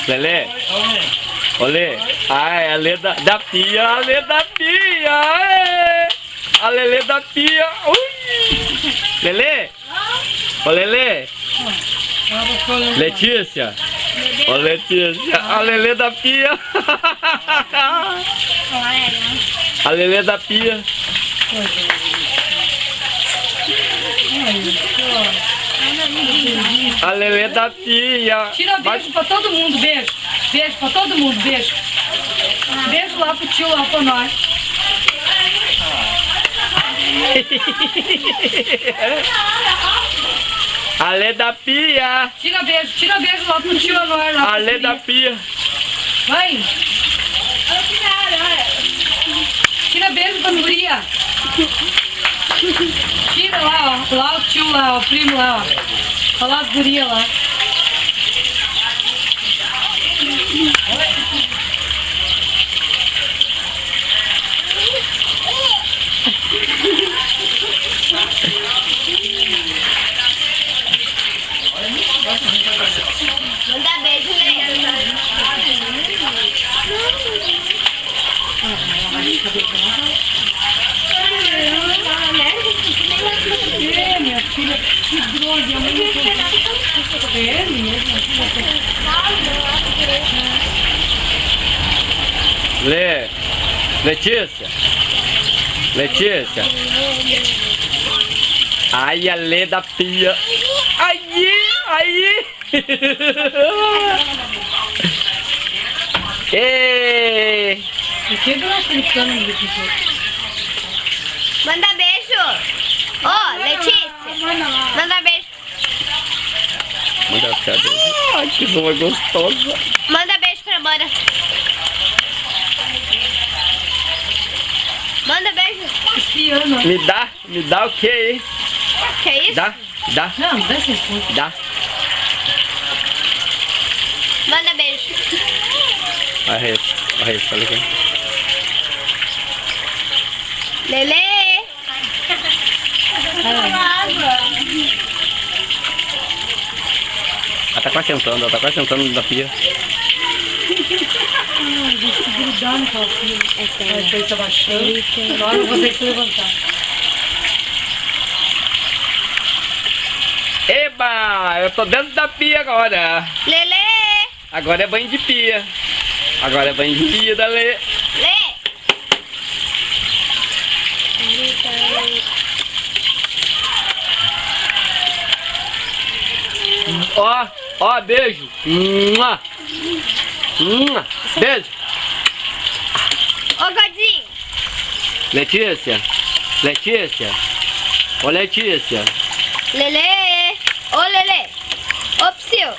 Lelê. Olê. Ai, a Lê da pia. A Lê da pia. Ai. A Lelê da pia. Ui. Lelê. Ô, Lelê. Letícia. Ô, Letícia. A Lelê da pia. A Lelê da pia. A Lelê da pia. Tira beijo pra todo mundo, beijo. Beijo pra todo mundo, beijo. Beijo lá pro tio, lá pra nós. A Lê da pia. Tira beijo lá pro tio, a nós. A Lê da pia. Vai. Tira beijo pra guria. Tira lá, ó. Lá o tio lá, o primo lá, ó. Olha lá as gurias lá. Manda beijo, Minha filha, que droga, Lê. Letícia. Letícia. Ai, a Lê da pia. Aí, aí. Ei. Manda beijo. Ô, Letícia. Manda beijo. Manda beijo. Ai, que boa gostosa. Manda beijo pra Amanda. Manda beijo. Espiando. Me dá o que aí? Que isso? Dá. Não, dá essa resposta. Dá. Manda beijo. Olha olha aqui. Lelê. Ela tá quase sentando na pia. Vou se grudar no calcinho. Vai ter que abaixando. Agora eu vou ter que se levantar. Eba! Eu tô dentro da pia agora. Lelê. Agora é banho de pia. Agora é banho de pia da Lê. Lê. Ó, beijo. Mua. Beijo. Ô, Godinho. Letícia. Ô, Letícia. Lelê. Ô, Lelê. Ô, Psyu.